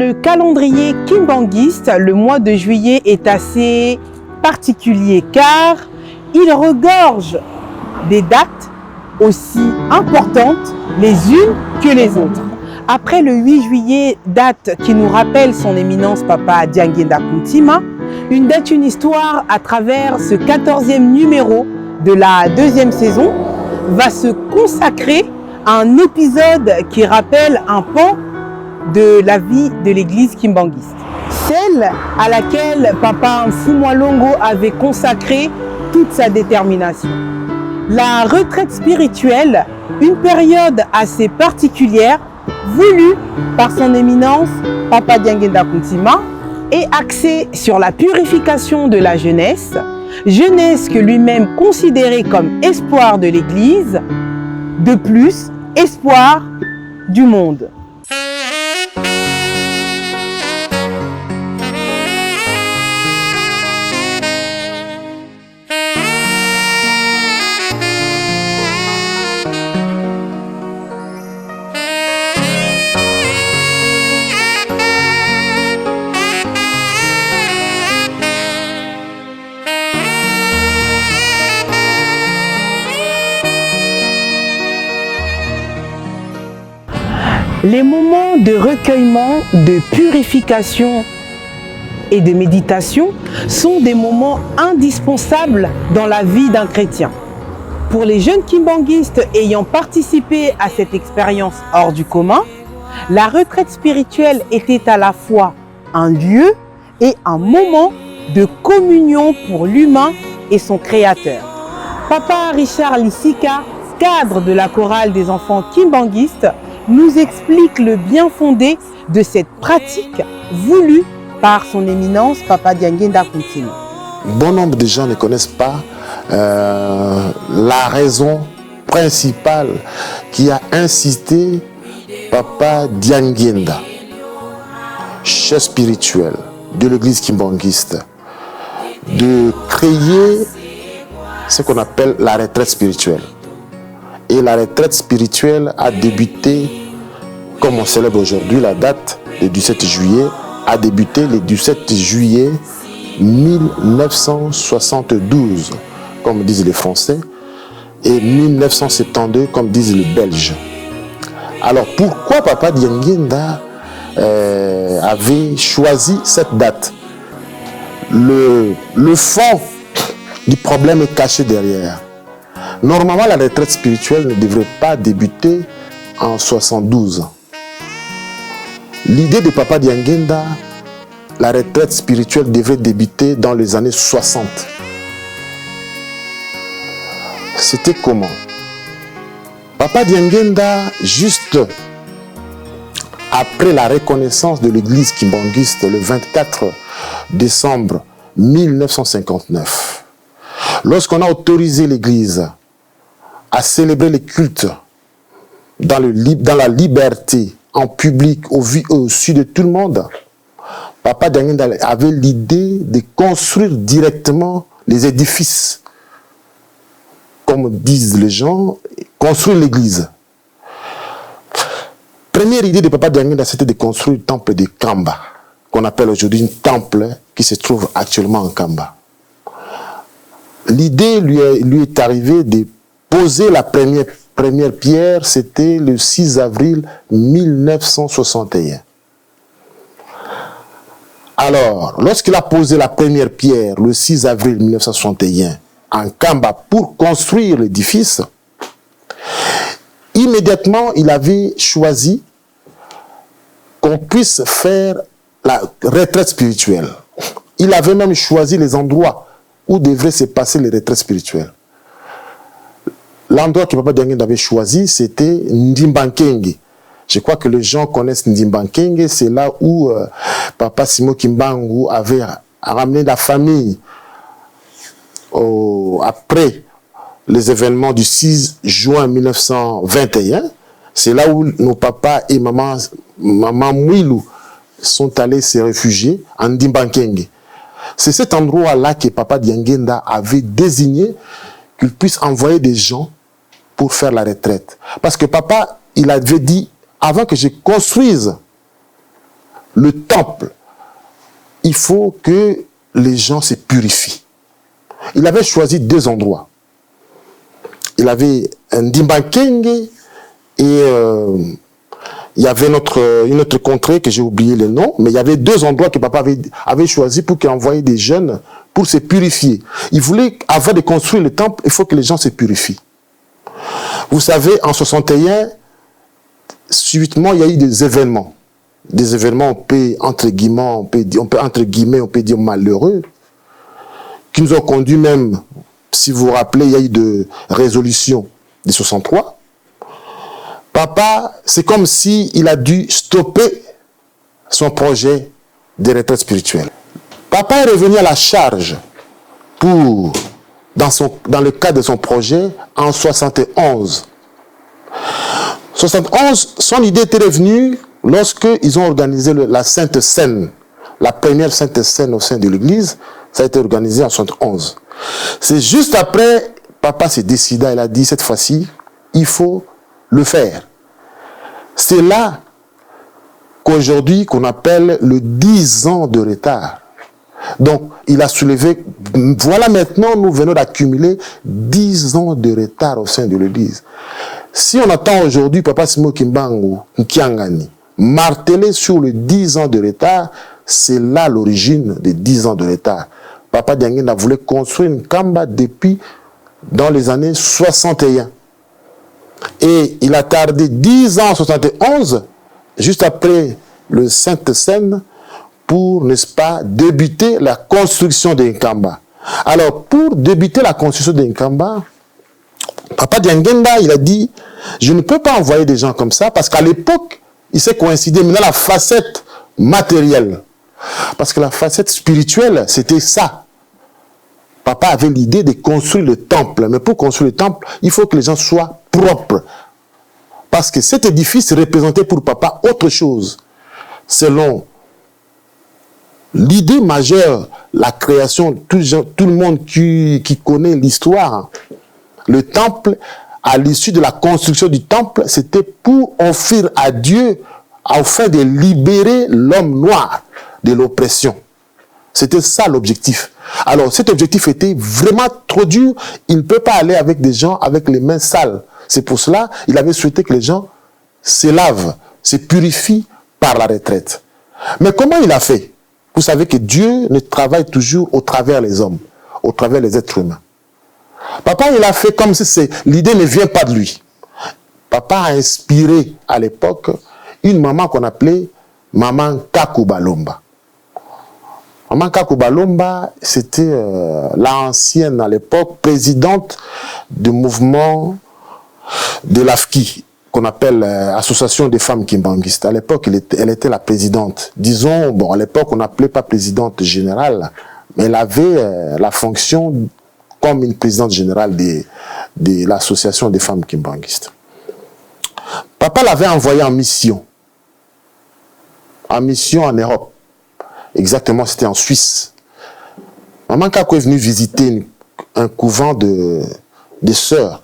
le calendrier kimbanguiste, le mois de juillet est assez particulier car il regorge des dates aussi importantes les unes que les autres. Après le 8 juillet, date qui nous rappelle son éminence Papa Dianguinda Kountima, une date, une histoire à travers ce 14e numéro de la 2e saison va se consacrer à un épisode qui rappelle un pan de la vie de l'église kimbanguiste. Celle à laquelle Papa Mfumwalongo avait consacré toute sa détermination. La retraite spirituelle, une période assez particulière, voulue par son éminence Papa Dianguinda Kountima et axée sur la purification de la jeunesse, jeunesse que lui-même considérait comme espoir de l'Église, de plus, espoir du monde. Les moments de recueillement, de purification et de méditation sont des moments indispensables dans la vie d'un chrétien. Pour les jeunes kimbanguistes ayant participé à cette expérience hors du commun, la retraite spirituelle était à la fois un lieu et un moment de communion pour l'humain et son créateur. Papa Richard Lissika, cadre de la chorale des enfants kimbanguistes, nous explique le bien fondé de cette pratique voulue par son éminence Papa Dianguinda Kountima. Bon nombre de gens ne connaissent pas la raison principale qui a incité Papa Dianguinda, chef spirituel de l'église kimbanguiste, de créer ce qu'on appelle la retraite spirituelle. Et la retraite spirituelle a débuté, comme on célèbre aujourd'hui la date, le 17 juillet, a débuté le 17 juillet 1972, comme disent les Français, et 1972, comme disent les Belges. Alors pourquoi Papa Dianguinda avait choisi cette date? Le fond du problème est caché derrière. Normalement, la retraite spirituelle ne devrait pas débuter en 72. L'idée de Papa Dianguinda, la retraite spirituelle devrait débuter dans les années 60. C'était comment? Papa Dianguinda, juste après la reconnaissance de l'église kimbanguiste le 24 décembre 1959, lorsqu'on a autorisé l'église à célébrer les cultes dans la liberté, en public, au vu et au su de tout le monde, Papa Dianguinda avait l'idée de construire directement les édifices. Comme disent les gens, construire l'église. Première idée de Papa Dianguinda, c'était de construire le temple de Kamba, qu'on appelle aujourd'hui un temple qui se trouve actuellement en Kamba. L'idée lui est arrivée de poser la première pierre, c'était le 6 avril 1961. Alors, lorsqu'il a posé la première pierre, le 6 avril 1961, en Kamba, pour construire l'édifice, immédiatement, il avait choisi qu'on puisse faire la retraite spirituelle. Il avait même choisi les endroits où devraient se passer les retraites spirituelles. L'endroit que Papa Dianguinda avait choisi, c'était Ndimbankenge. Je crois que les gens connaissent Ndimbankenge. C'est là où Papa Simo Kimbangu avait ramené la famille après les événements du 6 juin 1921. C'est là où nos papas et maman Mouilou sont allés se réfugier en Ndimbankenge. C'est cet endroit-là que Papa Dianguinda avait désigné qu'il puisse envoyer des gens pour faire la retraite. Parce que Papa, il avait dit, avant que je construise le temple, il faut que les gens se purifient. Il avait choisi 2 endroits. Il avait un Ndimbakenge et il y avait une autre contrée que j'ai oublié le nom, mais il y avait 2 endroits que papa avait choisi pour qu'il envoie des jeunes pour se purifier. Il voulait, avant de construire le temple, il faut que les gens se purifient. Vous savez, en 61, subitement, il y a eu des événements. Des événements, on peut dire malheureux, qui nous ont conduit même, si vous vous rappelez, il y a eu de résolutions de 63. Papa, c'est comme s'il a dû stopper son projet de retraite spirituelle. Papa est revenu à la charge dans le cadre de son projet en 71. 71, son idée était revenue lorsqu'ils ont organisé la Sainte Seine, la première Sainte Seine au sein de l'Église. Ça a été organisé en 71. C'est juste après, papa s'est décidé, il a dit cette fois-ci, il faut le faire. C'est là qu'aujourd'hui, qu'on appelle le 10 ans de retard. Donc, il a soulevé, voilà maintenant, nous venons d'accumuler 10 ans de retard au sein de l'Église. Si on attend aujourd'hui, Papa Simo Kimbangu, Nkiangani, marteler sur le 10 ans de retard, c'est là l'origine des 10 ans de retard. Papa Diangena voulait construire une Kamba depuis dans les années 61. Et il a tardé 10 ans en 71, juste après le Sainte-Seine, pour, n'est-ce pas, débuter la construction de Nkamba. Alors, pour débuter la construction de Nkamba, Papa Diangenda, il a dit, je ne peux pas envoyer des gens comme ça, parce qu'à l'époque, il s'est coïncidé maintenant la facette matérielle. Parce que la facette spirituelle, c'était ça. Papa avait l'idée de construire le temple. Mais pour construire le temple, il faut que les gens soient propres. Parce que cet édifice représentait pour papa autre chose. Selon l'idée majeure, la création, tout le monde qui connaît l'histoire, le temple, à l'issue de la construction du temple, c'était pour offrir à Dieu, afin de libérer l'homme noir de l'oppression. C'était ça l'objectif. Alors cet objectif était vraiment trop dur. Il ne peut pas aller avec des gens avec les mains sales. C'est pour cela qu'il avait souhaité que les gens se lavent, se purifient par la retraite. Mais comment il a fait? Vous savez que Dieu ne travaille toujours au travers les hommes, au travers les êtres humains. Papa, il a fait comme si l'idée ne vient pas de lui. Papa a inspiré à l'époque une maman qu'on appelait Maman Kakou Balomba. Maman Kakou Balomba, c'était l'ancienne à l'époque présidente du mouvement de l'AFKI, qu'on appelle Association des femmes kimbanguistes. À l'époque, elle était la présidente. Disons, bon, à l'époque, on n'appelait pas présidente générale, mais elle avait la fonction comme une présidente générale de l'Association des femmes kimbanguistes. Papa l'avait envoyé en mission en Europe. Exactement, c'était en Suisse. Maman Kakou est venue visiter un couvent de sœurs.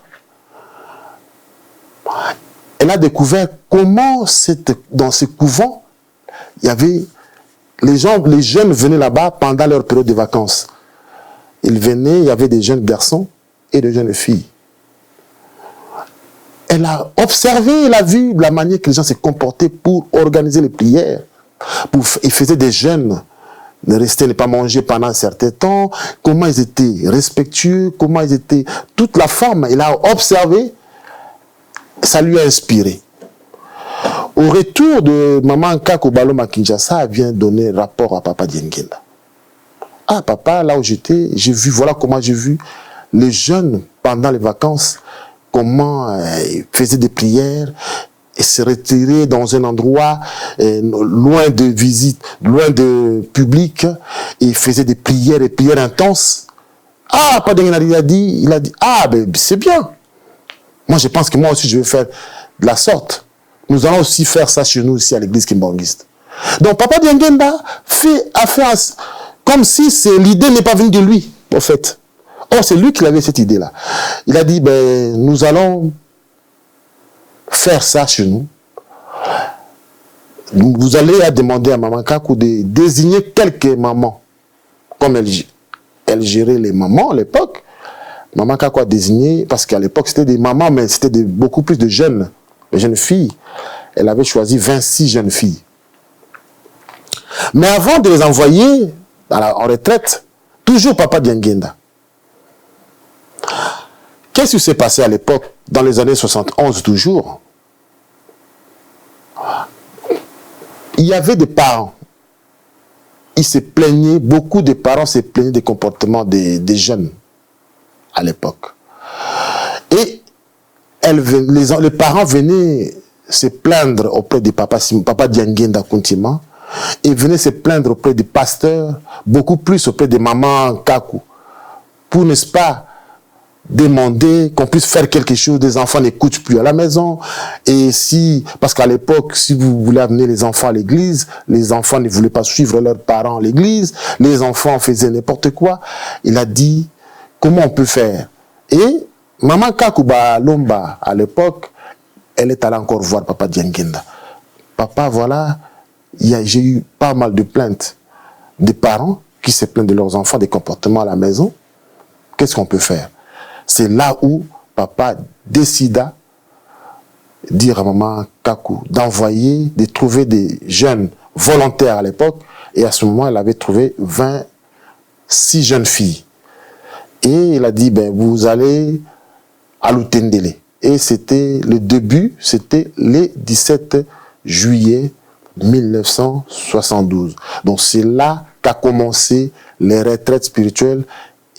Elle a découvert comment dans ce couvent, il y avait les jeunes venaient là-bas pendant leur période de vacances. Ils venaient, il y avait des jeunes garçons et des jeunes filles. Elle a observé, elle a vu la manière que les gens se comportaient pour organiser les prières. Ils faisaient des jeûnes, ne pas manger pendant un certain temps, comment ils étaient respectueux, comment ils étaient... Toute la forme, elle a observé, ça lui a inspiré. Au retour de Maman Kakou Balomba Kinshasa, elle vient donner rapport à Papa Diangenda. Ah, papa, là où j'étais, voilà comment j'ai vu les jeunes pendant les vacances, comment ils faisaient des prières et se retiraient dans un endroit loin de visite, loin de public, et ils faisaient des prières et prières intenses. Ah, Papa Diangenda, il a dit, ah, ben c'est bien. Moi, je pense que moi aussi, je vais faire de la sorte. Nous allons aussi faire ça chez nous, ici, à l'église kimbanguiste. Donc, Papa Diangenda a fait comme si l'idée n'est pas venue de lui, en fait. Or, c'est lui qui avait cette idée-là. Il a dit, ben, nous allons faire ça chez nous. vous allez demander à Maman Kakou de désigner quelques mamans. Comme elle gérait les mamans à l'époque, Maman Kakou a désigné, parce qu'à l'époque c'était des mamans, mais c'était beaucoup plus de jeunes filles. Elle avait choisi 26 jeunes filles. Mais avant de les envoyer en retraite, toujours Papa Diangenda. Qu'est-ce qui s'est passé à l'époque, dans les années 71 toujours? Il y avait des parents. Ils se plaignaient, beaucoup de parents se plaignaient des comportements des jeunes à l'époque. Et les parents venaient se plaindre auprès de Papa Diangenda Kuntima, et venaient se plaindre auprès des pasteurs, beaucoup plus auprès de Maman Kakou, pour, n'est-ce pas, demander qu'on puisse faire quelque chose. Des enfants n'écoutent plus à la maison. Et parce qu'à l'époque, si vous voulez amener les enfants à l'église, les enfants ne voulaient pas suivre leurs parents à l'église, les enfants faisaient n'importe quoi. Il a dit, comment on peut faire? Et Maman Kakouba Lomba, à l'époque, elle est allée encore voir Papa Diangenda. Papa, voilà, j'ai eu pas mal de plaintes des parents qui se plaignent de leurs enfants, des comportements à la maison. Qu'est-ce qu'on peut faire? C'est là où Papa décida de dire à Maman Kakou de trouver des jeunes volontaires à l'époque. Et à ce moment, elle avait trouvé 26 jeunes filles. Et il a dit, vous allez à Lutendele. Et c'était le début, c'était le 17 juillet 1972. Donc c'est là qu'a commencé les retraites spirituelles.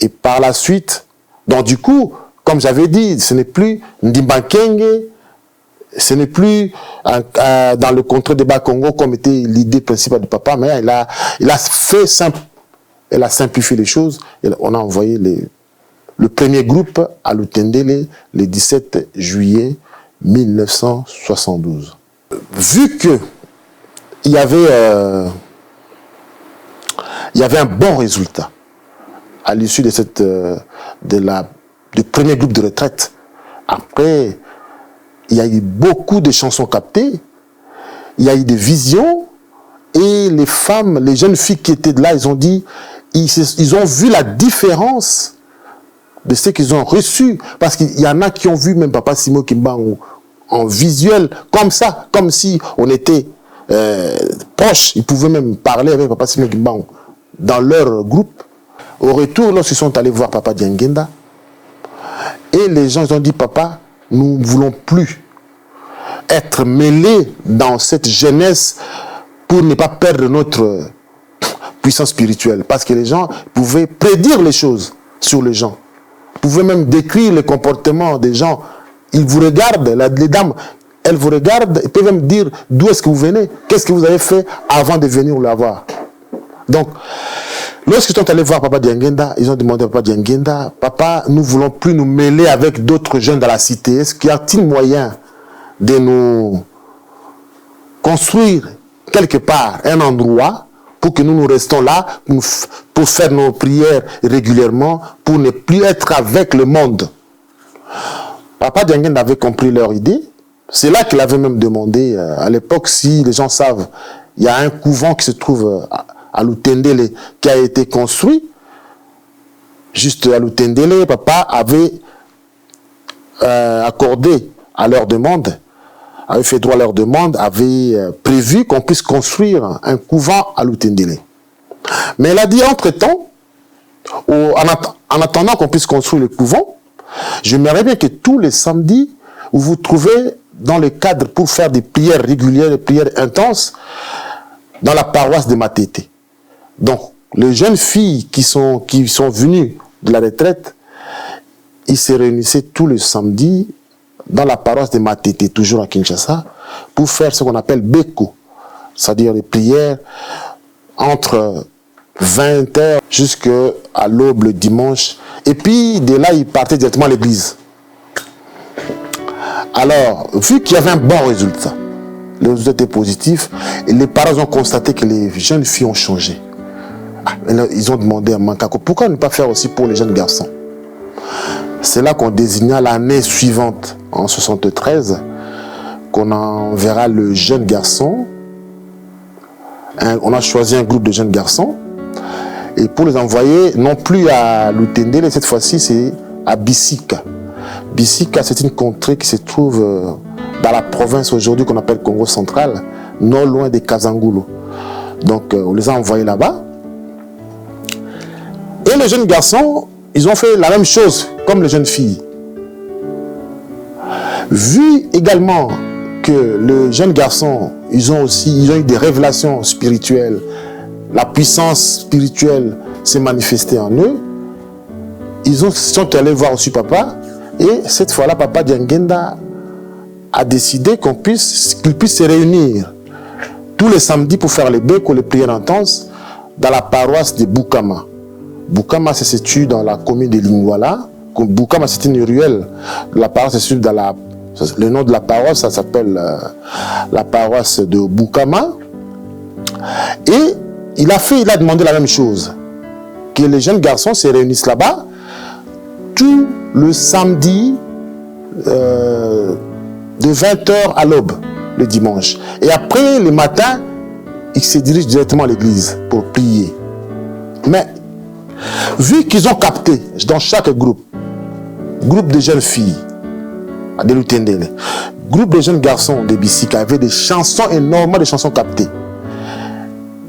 Et par la suite, donc du coup, comme j'avais dit, ce n'est plus Ndimbakenge, ce n'est plus dans le contrat de Bakongo comme était l'idée principale de Papa, mais elle a simplifié les choses. Et on a envoyé le premier groupe à Lutendele le 17 juillet 1972. Vu que il y avait un bon résultat à l'issue de du premier groupe de retraite. Après, il y a eu beaucoup de chansons captées, il y a eu des visions, et les femmes, les jeunes filles qui étaient là, ils ont dit, ils ont vu la différence de ce qu'ils ont reçu, parce qu'il y en a qui ont vu même Papa Simo Kimbangu en visuel, comme ça, comme si on était proches, ils pouvaient même parler avec Papa Simo Kimbangu dans leur groupe. Au retour, lorsqu'ils sont allés voir Papa Diangenda, et les gens ils ont dit, Papa, nous ne voulons plus être mêlés dans cette jeunesse pour ne pas perdre notre puissance spirituelle. Parce que les gens pouvaient prédire les choses sur les gens. Ils pouvaient même décrire le comportement des gens. Ils vous regardent, les dames, elles vous regardent, ils peuvent même dire d'où est-ce que vous venez, qu'est-ce que vous avez fait avant de venir la voir. Donc, lorsqu'ils sont allés voir Papa Diangenda, ils ont demandé à Papa Diangenda, Papa, nous ne voulons plus nous mêler avec d'autres jeunes dans la cité. Est-ce qu'il y a-t-il moyen de nous construire quelque part un endroit pour que nous restons là, pour faire nos prières régulièrement, pour ne plus être avec le monde? Papa Diangenda avait compris leur idée. C'est là qu'il avait même demandé, à l'époque, si les gens savent, il y a un couvent qui se trouve à Lutendele, qui a été construit. Juste à Lutendele, Papa avait accordé à leur demande, avait fait droit à leur demande, avait prévu qu'on puisse construire un couvent à Lutendele. Mais elle a dit, entre-temps, en attendant qu'on puisse construire le couvent, j'aimerais bien que tous les samedis, vous vous trouvez dans le cadre pour faire des prières régulières, des prières intenses, dans la paroisse de Matete. Donc, les jeunes filles qui sont venues de la retraite, ils se réunissaient tous les samedis dans la paroisse de Matete, toujours à Kinshasa, pour faire ce qu'on appelle Beko, c'est-à-dire les prières entre 20h jusqu'à l'aube le dimanche. Et puis, de là, ils partaient directement à l'église. Alors, vu qu'il y avait un bon résultat, le résultat était positif, et les parents ont constaté que les jeunes filles ont changé. Ils ont demandé à Mankako, pourquoi ne pas faire aussi pour les jeunes garçons? C'est là qu'on désigna l'année suivante, en 73, qu'on enverra le jeune garçon On a choisi un groupe de jeunes garçons et pour les envoyer non plus à Lutendele, cette fois-ci c'est à Bisika. Bisika, c'est une contrée qui se trouve dans la province aujourd'hui qu'on appelle Congo central, non loin de Kazangulu. Donc on les a envoyés là-bas. Et les jeunes garçons, ils ont fait la même chose comme les jeunes filles. Vu également que les jeunes garçons, ils ont eu des révélations spirituelles, la puissance spirituelle s'est manifestée en eux, sont allés voir aussi papa, et cette fois-là, papa Diangenda a décidé qu'ils puissent se réunir tous les samedis pour faire les becs ou les prières intenses dans la paroisse de Bukama. Bukama se situe dans la commune de Lingwala. Bukama, c'est une ruelle. La paroisse se situe dans le nom de la paroisse, ça s'appelle la paroisse de Bukama. Et il a demandé la même chose, que les jeunes garçons se réunissent là-bas tout le samedi de 20h à l'aube, le dimanche. Et après, le matin, ils se dirigent directement à l'église pour prier. Mais, vu qu'ils ont capté dans chaque groupe de jeunes filles, de Lutendele, groupe de jeunes garçons de Bisika avaient des chansons, énormément de chansons captées.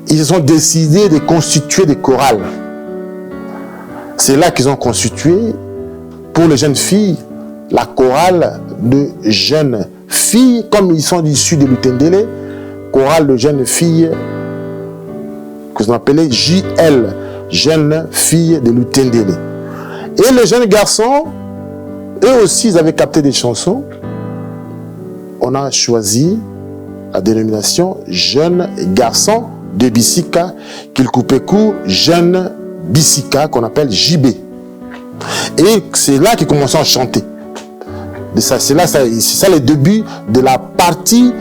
Ils ont décidé de constituer des chorales. C'est là qu'ils ont constitué, pour les jeunes filles, la chorale de jeunes filles, comme ils sont issus de Lutendele, chorale de jeunes filles, que l'on appelait JL, jeunes filles de Lutendele. Et les jeunes garçons, eux aussi, ils avaient capté des chansons. On a choisi la dénomination jeunes garçons de Bisika, qu'ils coupaient court, jeunes Bisika, qu'on appelle JB. Et c'est là qu'ils commençaient à chanter. C'est ça le début de la partie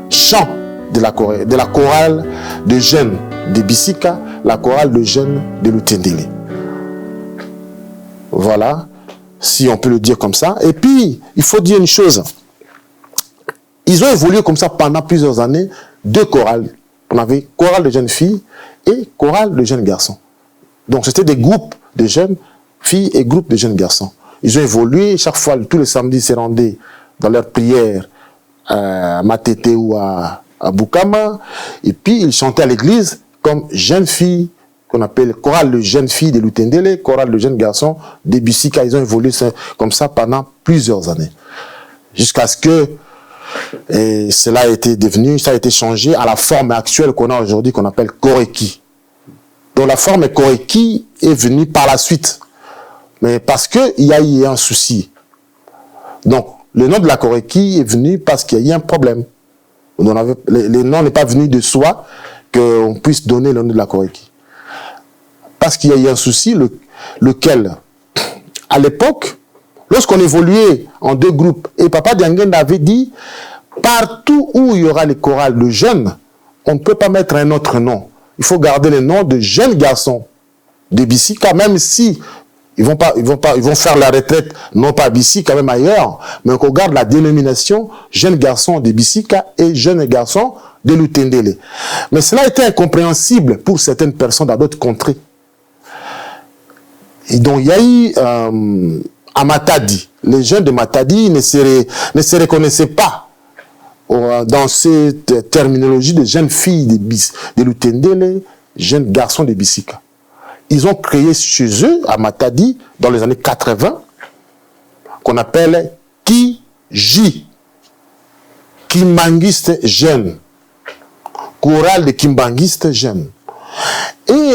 chant de la chorale de jeunes de Bisika, la chorale de jeunes de Lutendele. Voilà, si on peut le dire comme ça. Et puis, il faut dire une chose. Ils ont évolué comme ça pendant plusieurs années, deux chorales. On avait chorale de jeunes filles et chorale de jeunes garçons. Donc, c'était des groupes de jeunes filles et groupes de jeunes garçons. Ils ont évolué, chaque fois, tous les samedis, ils se rendaient dans leur prière à Matete ou à Bukama. Et puis, ils chantaient à l'église comme jeunes filles, qu'on appelle chorale de jeunes filles de Lutendele, chorale de jeunes garçons de Bisika. Ils ont évolué comme ça pendant plusieurs années. Jusqu'à ce que ça a été changé à la forme actuelle qu'on a aujourd'hui, qu'on appelle Koreki. Donc la forme Koreki est venue par la suite. Mais parce qu'il y a eu un souci. Donc le nom de la Koreki est venu parce qu'il y a eu un problème. Le nom n'est pas venu de soi qu'on puisse donner le nom de la Koreki. Parce qu'il y a eu un souci, lequel, à l'époque, lorsqu'on évoluait en deux groupes, et Papa Diangenda avait dit, partout où il y aura les chorales de jeunes, on ne peut pas mettre un autre nom. Il faut garder le nom de jeunes garçons de Bisika, même si ils vont faire la retraite, non pas à Bisika, même ailleurs, mais qu'on garde la dénomination jeunes garçons de Bisika et jeunes garçons de Lutendele. Mais cela était incompréhensible pour certaines personnes dans d'autres contrées. Et donc, il y a eu à Matadi, les jeunes de Matadi ne se reconnaissaient pas dans cette terminologie de jeunes filles de Lutendele, jeunes garçons de Bisika. Ils ont créé chez eux, à Matadi, dans les années 80, qu'on appelle Kiji, Kimbanguiste jeunes, chorale de Kimbanguiste jeunes. Et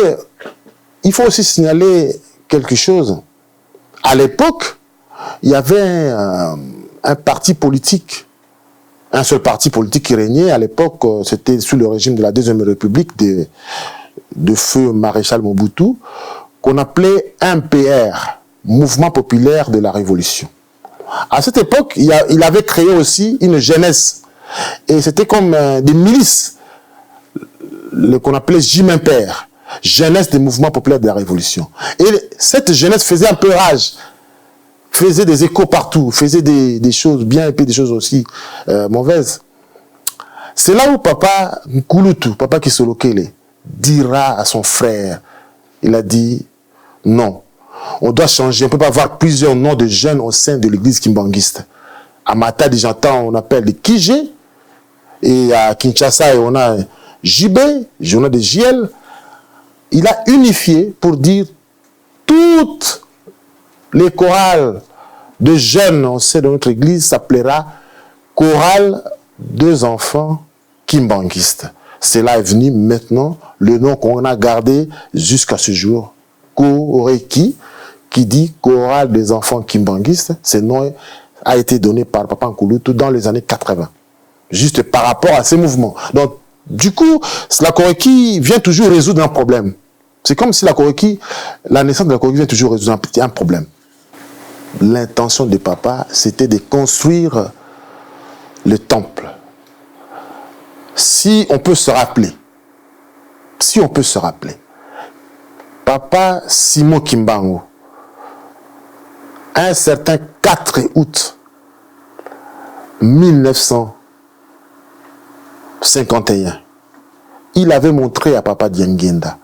il faut aussi signaler quelque chose. À l'époque, il y avait un parti politique, un seul parti politique qui régnait. À l'époque, c'était sous le régime de la Deuxième République de feu maréchal Mobutu, qu'on appelait MPR, Mouvement populaire de la Révolution. À cette époque, il avait créé aussi une jeunesse. Et c'était comme des milices, qu'on appelait JMPR. Jeunesse des mouvements populaires de la Révolution. Et cette jeunesse faisait un peu rage, faisait des échos partout, faisait des choses bien et puis des choses aussi mauvaises. C'est là où papa Nkulutu, papa Kisolokele, dira à son frère, il a dit, non, on doit changer, on ne peut pas avoir plusieurs noms de jeunes au sein de l'église kimbanguiste. À Matadi, j'entends, on appelle les Kijé, et à Kinshasa, on a JB, on a des JL. Il a unifié pour dire toutes les chorales de jeunes au sein de notre église s'appellera chorale deux enfants kimbanguistes. Cela est venu maintenant, le nom qu'on a gardé jusqu'à ce jour. Koreki, qui dit chorale des enfants kimbanguistes, ce nom a été donné par Papa Nkulutu dans les années 80. Juste par rapport à ces mouvements. Donc, du coup, la Koreki vient toujours résoudre un problème. C'est comme si la naissance de la Koreki vient toujours résoudre un problème. L'intention de papa, c'était de construire le temple. Si on peut se rappeler, papa Simon Kimbangu, un certain 4 août 1951, il avait montré à papa Diengenda,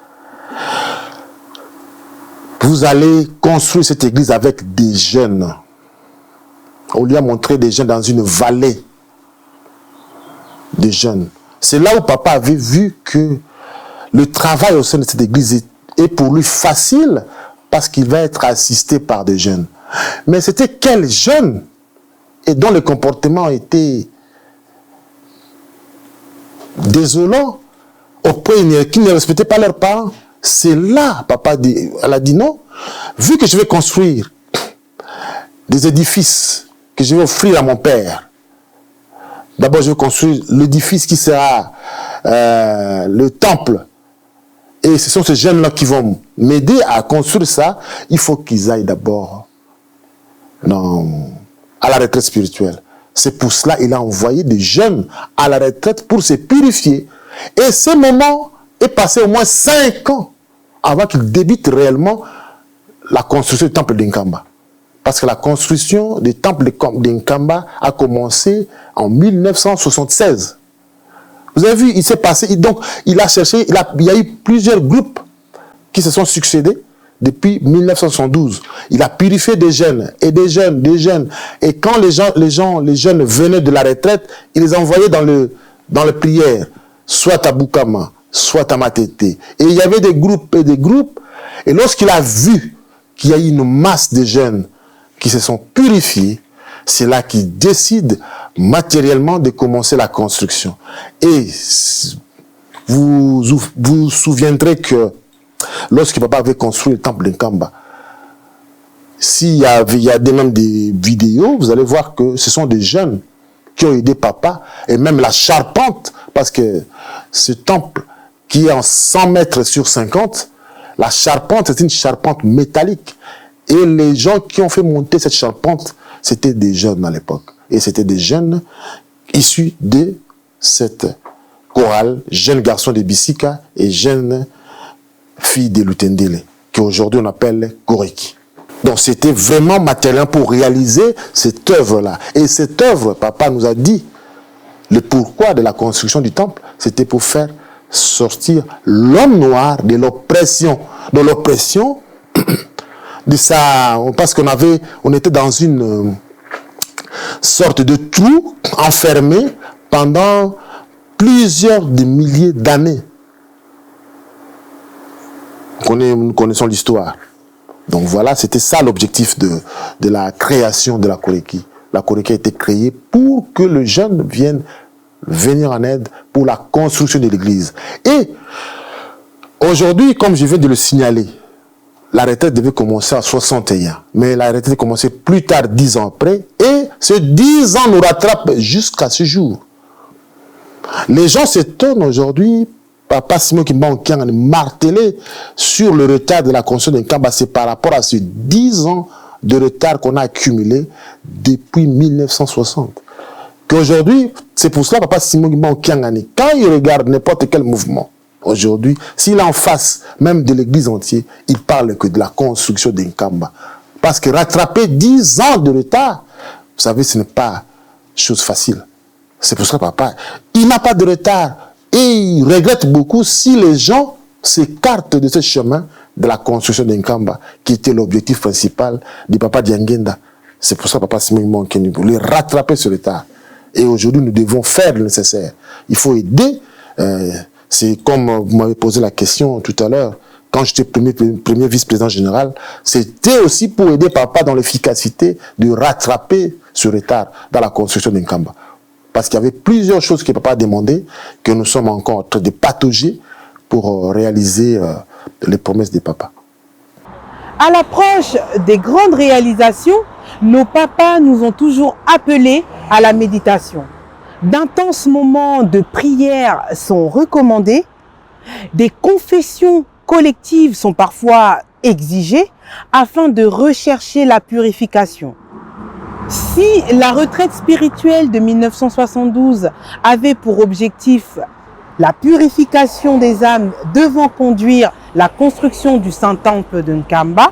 vous allez construire cette église avec des jeunes. On lui a montré des jeunes dans une vallée de jeunes. C'est là où papa avait vu que le travail au sein de cette église est pour lui facile parce qu'il va être assisté par des jeunes. Mais c'était quels jeunes et dont le comportement était désolant, au point qu'ils ne respectaient pas leurs parents. C'est là, papa elle a dit non, vu que je vais construire des édifices que je vais offrir à mon père, d'abord je vais construire l'édifice qui sera le temple, et ce sont ces jeunes-là qui vont m'aider à construire ça. Il faut qu'ils aillent d'abord à la retraite spirituelle. C'est pour cela qu'il a envoyé des jeunes à la retraite pour se purifier. Et ce moment est passé au moins 5 ans avant qu'il débute réellement la construction du temple d'Inkamba. Parce que la construction du temple d'Inkamba a commencé en 1976. Vous avez vu, il s'est passé, donc il a cherché, il y a eu plusieurs groupes qui se sont succédés depuis 1972. Il a purifié des jeunes, et des jeunes. Et quand les jeunes venaient de la retraite, il les envoyait dans les prières, soit à Bukama, soit à Matete. Et il y avait des groupes et des groupes. Et lorsqu'il a vu qu'il y a eu une masse de jeunes qui se sont purifiés, c'est là qu'il décide matériellement de commencer la construction. Et vous vous souviendrez que lorsque papa avait construit le temple d'Inkamba, il y a même des vidéos, vous allez voir que ce sont des jeunes qui ont aidé papa, et même la charpente, parce que ce temple qui est en 100 mètres sur 50, la charpente, c'est une charpente métallique. Et les gens qui ont fait monter cette charpente, c'était des jeunes à l'époque. Et c'était des jeunes issus de cette chorale, jeunes garçons de Bissika et jeunes filles de Lutendele, qu'aujourd'hui on appelle Koreki. Donc c'était vraiment matériel pour réaliser cette œuvre-là. Et cette œuvre, papa nous a dit, le pourquoi de la construction du temple, c'était pour faire sortir l'homme noir de l'oppression. De l'oppression de ça, parce on était dans une sorte de trou enfermé pendant plusieurs milliers d'années. Nous connaissons l'histoire. Donc voilà, c'était ça l'objectif de la création de la Koreki. La Koreki a été créée pour que le jeune vienne venir en aide pour la construction de l'église. Et aujourd'hui, comme je viens de le signaler, la retraite devait commencer à 61. Mais la retraite a commencé plus tard, 10 ans après. Et ces 10 ans nous rattrapent jusqu'à ce jour. Les gens s'étonnent aujourd'hui. Papa Simon Kimbangu qui a martelé sur le retard de la construction d'Inkamba, c'est par rapport à ces 10 ans de retard qu'on a accumulé depuis 1960. Qu'aujourd'hui, c'est pour cela Papa Simon Kimbangu Kiangani, quand il regarde n'importe quel mouvement, aujourd'hui, s'il est en face même de l'église entière, il parle que de la construction d'Inkamba. Parce que rattraper 10 ans de retard, vous savez, ce n'est pas chose facile. C'est pour ça que papa, il n'a pas de retard. Et il regrette beaucoup si les gens s'écartent de ce chemin de la construction d'Nkamba, qui était l'objectif principal du papa Diangenda. C'est pour ça que papa Simon Monkeni voulait rattraper ce retard. Et aujourd'hui, nous devons faire le nécessaire. Il faut aider. C'est comme vous m'avez posé la question tout à l'heure, quand j'étais premier vice-président général, c'était aussi pour aider papa dans l'efficacité de rattraper ce retard dans la construction d'Nkamba. Parce qu'il y avait plusieurs choses que papa a demandé, que nous sommes encore en train de patauger pour réaliser les promesses des papas. À l'approche des grandes réalisations, nos papas nous ont toujours appelés à la méditation. D'intenses moments de prière sont recommandés. Des confessions collectives sont parfois exigées afin de rechercher la purification. Si la retraite spirituelle de 1972 avait pour objectif la purification des âmes devant conduire la construction du Saint-Temple de Nkamba,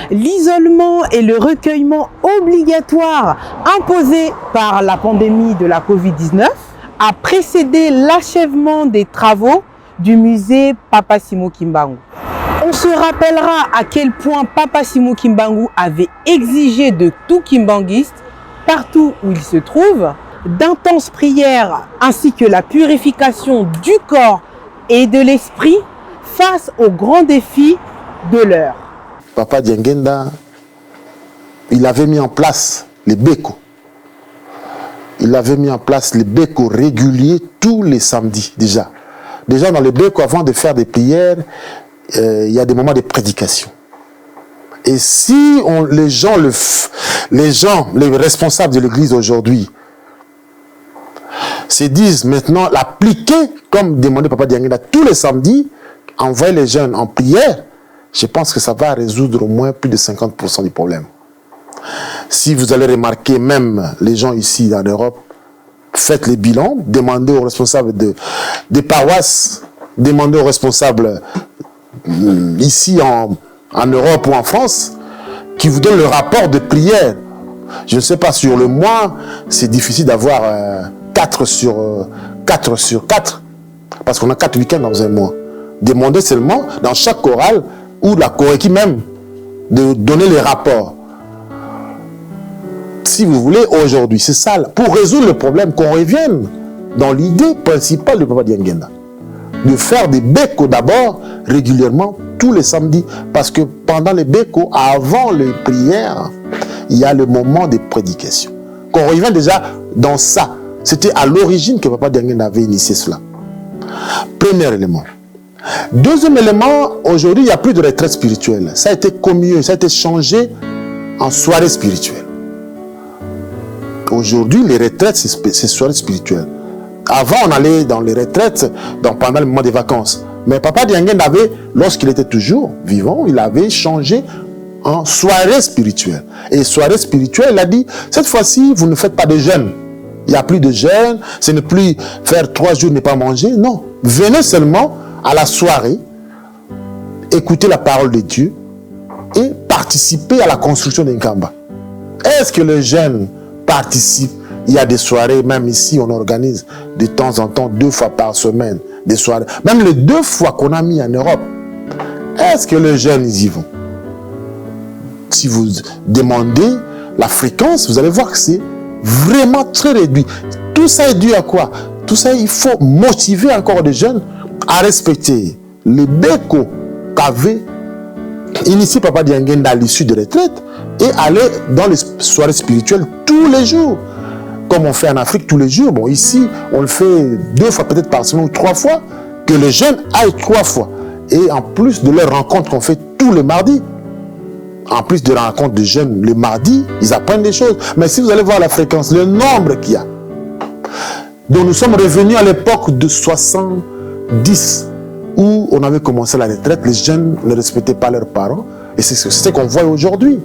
l'isolement et le recueillement obligatoire imposé par la pandémie de la Covid-19 a précédé l'achèvement des travaux du musée Papa Simon Kimbangu. On se rappellera à quel point Papa Simon Kimbangu avait exigé de tout kimbanguiste, partout où il se trouve, d'intenses prières ainsi que la purification du corps et de l'esprit face aux grands défis de l'heure. Papa Diangenda, il avait mis en place les bécos. Il avait mis en place les bécos réguliers tous les samedis déjà. Déjà dans les bécos, avant de faire des prières, il y a des moments de prédication. Et si les responsables de l'église aujourd'hui se disent maintenant l'appliquer comme demandé Papa Diangenda tous les samedis, envoyer les jeunes en prière, je pense que ça va résoudre au moins plus de 50% du problème. Si vous allez remarquer, même les gens ici en Europe, faites les bilans, demandez aux responsables des paroisses, demandez aux responsables ici en Europe ou en France, qui vous donnent le rapport de prière. Je ne sais pas, sur le mois, c'est difficile d'avoir 4 sur 4, parce qu'on a 4 week-ends dans un mois. Demandez seulement, dans chaque chorale, ou la choréquie même, de donner les rapports. Si vous voulez, aujourd'hui, c'est ça, pour résoudre le problème, qu'on revienne dans l'idée principale de Papa Diangenda, de faire des bécos d'abord, régulièrement, tous les samedis, parce que pendant les bécos, avant les prières, il y a le moment des prédications. Qu'on revienne déjà dans ça. C'était à l'origine que Papa Diangenda avait initié cela. Premier élément. Deuxième élément, aujourd'hui, il n'y a plus de retraite spirituelle. Ça a été commué, ça a été changé en soirée spirituelle. Aujourd'hui, les retraites, c'est soirée spirituelle. Avant, on allait dans les retraites pendant le moment des vacances. Mais Papa Diangenda avait, lorsqu'il était toujours vivant, il avait changé en soirée spirituelle. Et soirée spirituelle, il a dit, cette fois-ci, vous ne faites pas de jeûne. Il n'y a plus de jeûne, ce n'est plus faire 3 jours ne pas manger. Non, venez seulement à la soirée, écouter la parole de Dieu et participer à la construction d'Nkamba. Est-ce que les jeunes participent? Il y a des soirées, même ici, on organise de temps en temps, 2 fois par semaine, des soirées. Même les 2 fois qu'on a mis en Europe, est-ce que les jeunes y vont? Si vous demandez la fréquence, vous allez voir que c'est vraiment très réduit. Tout ça est dû à quoi? Tout ça, il faut motiver encore des jeunes à respecter les bécos qu'avait initié Papa Diangenda à l'issue de retraite et aller dans les soirées spirituelles tous les jours. Comme on fait en Afrique tous les jours. Bon, ici, on le fait 2 fois peut-être par semaine ou 3 fois, que les jeunes aillent 3 fois. Et en plus de leurs rencontres qu'on fait tous les mardis, en plus de la rencontre de jeunes le mardi, ils apprennent des choses. Mais si vous allez voir la fréquence, le nombre qu'il y a. Donc nous sommes revenus à l'époque de 70, où on avait commencé la retraite, les jeunes ne respectaient pas leurs parents. Et c'est ce qu'on voit aujourd'hui.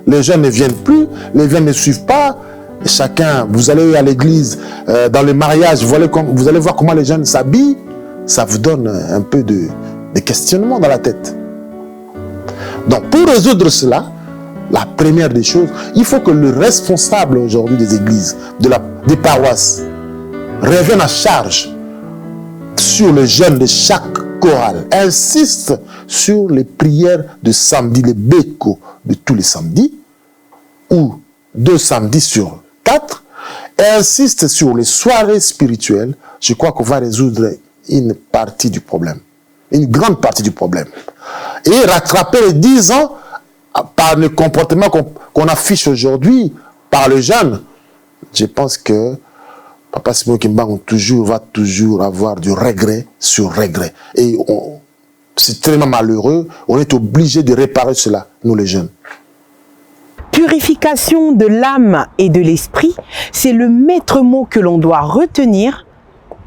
Les jeunes ne viennent plus, les jeunes ne suivent pas. Chacun, vous allez à l'église, dans les mariages, vous allez voir comment les jeunes s'habillent. Ça vous donne un peu de questionnement dans la tête. Donc, pour résoudre cela, la première des choses, il faut que le responsable aujourd'hui des églises, des paroisses, reviennent à charge sur le jeûne de chaque chorale, insiste sur les prières de samedi, les bécos de tous les samedis, ou 2 samedis sur 4, et insiste sur les soirées spirituelles, je crois qu'on va résoudre une partie du problème, une grande partie du problème. Et rattraper les 10 ans par le comportement qu'on affiche aujourd'hui par le jeune. Je pense que Papa Simon Kimbangu va toujours avoir du regret sur regret. Et c'est tellement malheureux, on est obligé de réparer cela, nous les jeunes. Purification de l'âme et de l'esprit, c'est le maître mot que l'on doit retenir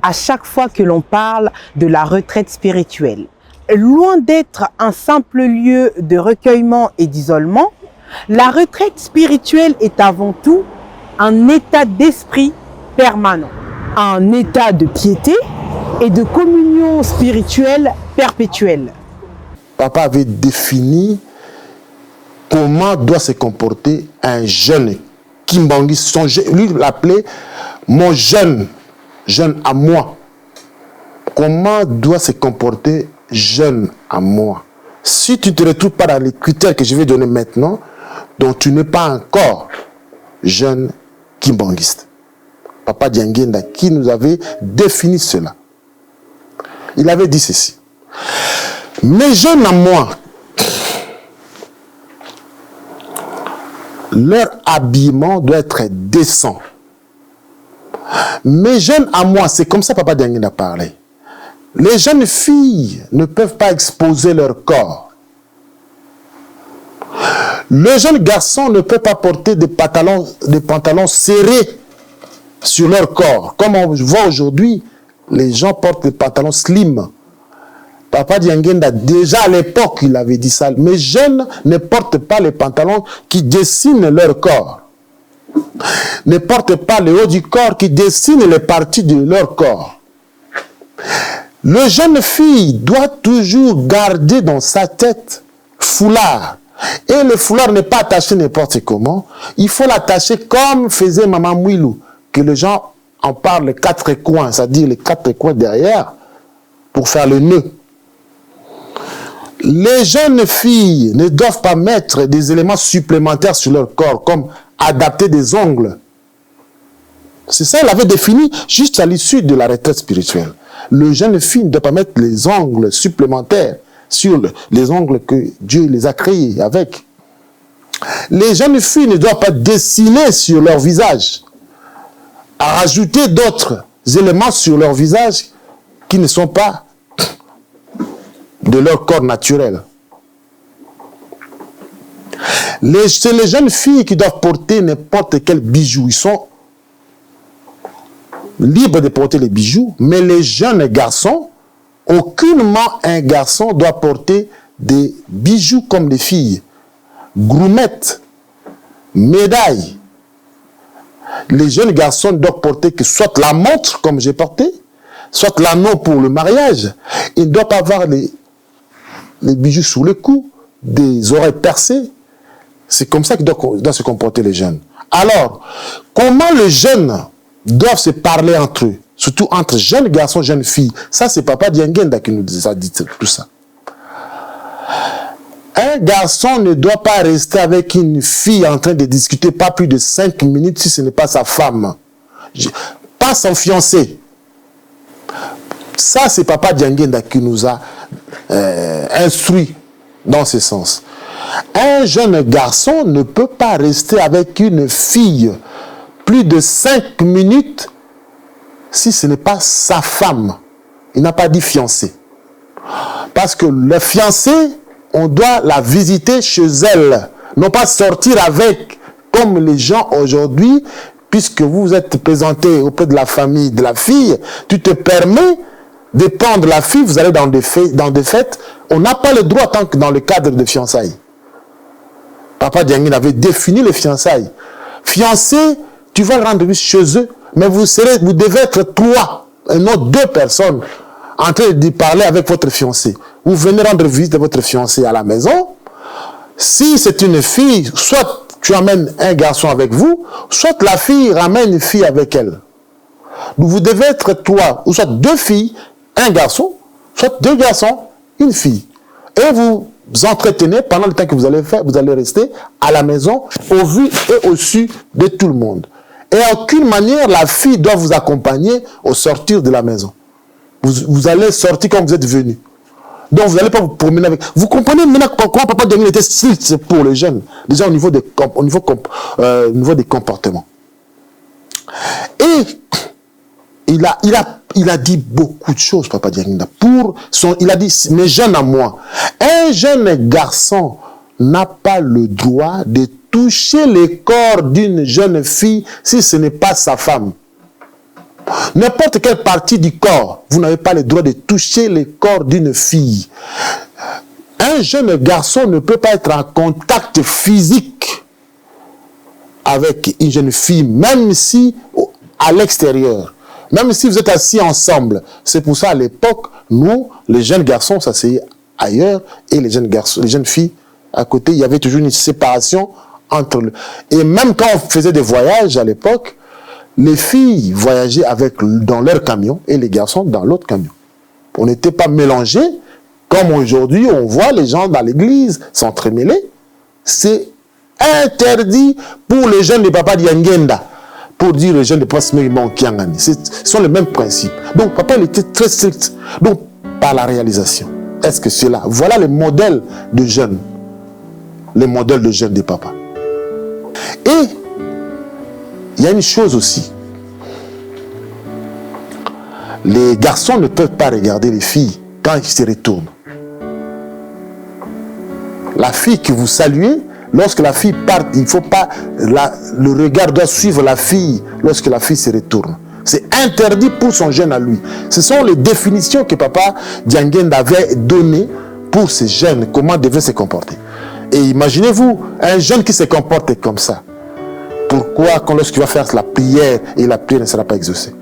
à chaque fois que l'on parle de la retraite spirituelle. Loin d'être un simple lieu de recueillement et d'isolement, la retraite spirituelle est avant tout un état d'esprit permanent, un état de piété et de communion spirituelle perpétuelle. Papa avait défini comment doit se comporter un jeune Kimbangiste. Lui l'appelait mon jeune à moi. Comment doit se comporter jeune à moi? Si tu ne te retrouves pas dans les critères que je vais donner maintenant, donc tu n'es pas encore jeune Kimbangiste. Papa Diangenda qui nous avait défini cela. Il avait dit ceci. Mes jeunes à moi, leur habillement doit être décent. Mes jeunes à moi, c'est comme ça Papa Diangenda a parlé. Les jeunes filles ne peuvent pas exposer leur corps. Le jeune garçon ne peut pas porter des pantalons serrés sur leur corps. Comme on voit aujourd'hui, les gens portent des pantalons slim. Papa Diangenda, déjà à l'époque, il avait dit ça. Mes jeunes ne portent pas les pantalons qui dessinent leur corps. Ne portent pas le haut du corps qui dessine les parties de leur corps. Le jeune fille doit toujours garder dans sa tête foulard. Et le foulard n'est pas attaché n'importe comment. Il faut l'attacher comme faisait Maman Mouilou, que les gens en parlent les 4 coins, c'est-à-dire les 4 coins derrière, pour faire le nœud. Les jeunes filles ne doivent pas mettre des éléments supplémentaires sur leur corps, comme adapter des ongles. C'est ça, il avait défini juste à l'issue de la retraite spirituelle. Le jeune fille ne doit pas mettre les ongles supplémentaires sur les ongles que Dieu les a créés avec. Les jeunes filles ne doivent pas dessiner sur leur visage, à rajouter d'autres éléments sur leur visage qui ne sont pas de leur corps naturel. C'est les jeunes filles qui doivent porter n'importe quel bijou. Ils sont libres de porter les bijoux, mais les jeunes garçons, aucunement un garçon doit porter des bijoux comme les filles. Groumettes, médailles. Les jeunes garçons doivent porter que soit la montre, comme j'ai porté, soit l'anneau pour le mariage. Ils ne doivent pas avoir les bijoux sous le cou, des oreilles percées. C'est comme ça qu'ils doivent se comporter les jeunes. Alors, comment les jeunes doivent se parler entre eux, surtout entre jeunes garçons et jeunes filles? Ça, c'est Papa Diangenda qui nous a dit tout ça. Un garçon ne doit pas rester avec une fille en train de discuter pas plus de 5 minutes si ce n'est pas sa femme. Pas son fiancé. Ça, c'est Papa Diangenda qui nous a instruit dans ce sens. Un jeune garçon ne peut pas rester avec une fille plus de 5 minutes si ce n'est pas sa femme. Il n'a pas dit fiancé. Parce que le fiancé, on doit la visiter chez elle, non pas sortir avec, comme les gens aujourd'hui, puisque vous vous êtes présenté auprès de la famille de la fille, tu te permets de prendre la fille, vous allez dans des fêtes, on n'a pas le droit tant que dans le cadre de fiançailles. Papa Diangenda avait défini les fiançailles. Fiancé, tu vas le rendre chez eux, mais vous devez être 3, et non 2 personnes, en train de parler avec votre fiancé. Vous venez rendre visite à votre fiancé à la maison. Si c'est une fille, soit tu amènes un garçon avec vous, soit la fille ramène une fille avec elle. Donc vous devez être 3, ou soit 2 filles, un garçon, soit 2 garçons, une fille. Et vous entretenez pendant le temps que vous allez faire, vous allez rester à la maison, au vu et au su de tout le monde. Et à aucune manière, la fille doit vous accompagner au sortir de la maison. Vous allez sortir comme vous êtes venu. Donc vous n'allez pas vous promener avec... Vous comprenez maintenant comment Papa Dianguinda était strict pour les jeunes, déjà au niveau des comportements. Et il a dit beaucoup de choses, Papa Dianguinda. Il a dit, mes jeunes à moi, un jeune garçon n'a pas le droit de toucher le corps d'une jeune fille si ce n'est pas sa femme. N'importe quelle partie du corps, vous n'avez pas le droit de toucher le corps d'une fille. Un jeune garçon ne peut pas être en contact physique avec une jeune fille, même si à l'extérieur, même si vous êtes assis ensemble. C'est pour ça, à l'époque, nous, les jeunes garçons, s'asseyaient ailleurs, et les jeunes filles, à côté, il y avait toujours une séparation entre eux. Et même quand on faisait des voyages à l'époque, les filles voyageaient dans leur camion et les garçons dans l'autre camion. On n'était pas mélangés, comme aujourd'hui, on voit les gens dans l'église s'entremêler. C'est interdit pour les jeunes de Papa Dianguinda, pour dire les jeunes de Papa Simon Kiangani. Ce sont les mêmes principes. Donc, Papa, il était très strict. Donc, par la réalisation. Est-ce que c'est là? Voilà le modèle de jeunes. Le modèle de jeunes de Papa. Et, il y a une chose aussi. Les garçons ne peuvent pas regarder les filles quand ils se retournent. La fille que vous saluez, lorsque la fille part, il ne faut pas... le regard doit suivre la fille lorsque la fille se retourne. C'est interdit pour son jeune à lui. Ce sont les définitions que Papa Dianguinda avait données pour ces jeunes, comment devaient se comporter. Et imaginez-vous, un jeune qui se comporte comme ça, pourquoi lorsqu'il va faire la prière, et la prière ne sera pas exaucée?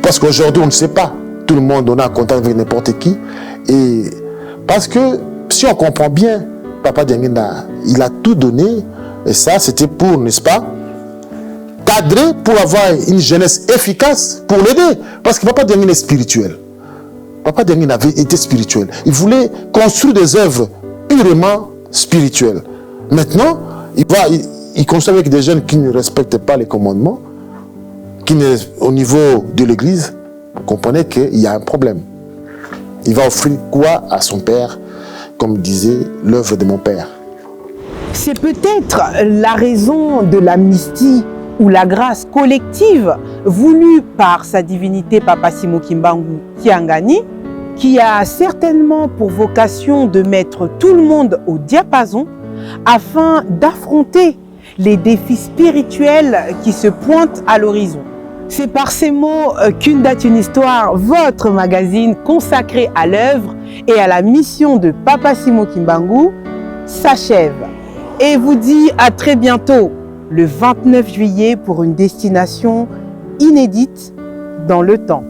Parce qu'aujourd'hui, on ne sait pas. Tout le monde, on a un contact avec n'importe qui. Et parce que, si on comprend bien, Papa Dianguinda, il a tout donné. Et ça, c'était pour, n'est-ce pas, cadrer pour avoir une jeunesse efficace, pour l'aider. Parce que Papa Dianguinda est spirituel. Papa Dianguinda avait été spirituel. Il voulait construire des œuvres purement spirituelles. Maintenant, il construit avec des jeunes qui ne respectent pas les commandements, au niveau de l'église. Vous comprenez qu'il y a un problème. Il va offrir quoi à son père, comme disait l'œuvre de mon père? C'est peut-être la raison de l'amnistie ou la grâce collective voulue par sa divinité Papa Simon Kimbangu Kiangani, qui a certainement pour vocation de mettre tout le monde au diapason afin d'affronter les défis spirituels qui se pointent à l'horizon. C'est par ces mots qu'Une date, une histoire, votre magazine consacré à l'œuvre et à la mission de Papa Simon Kimbangu s'achève. Et vous dit à très bientôt, le 29 juillet, pour une destination inédite dans le temps.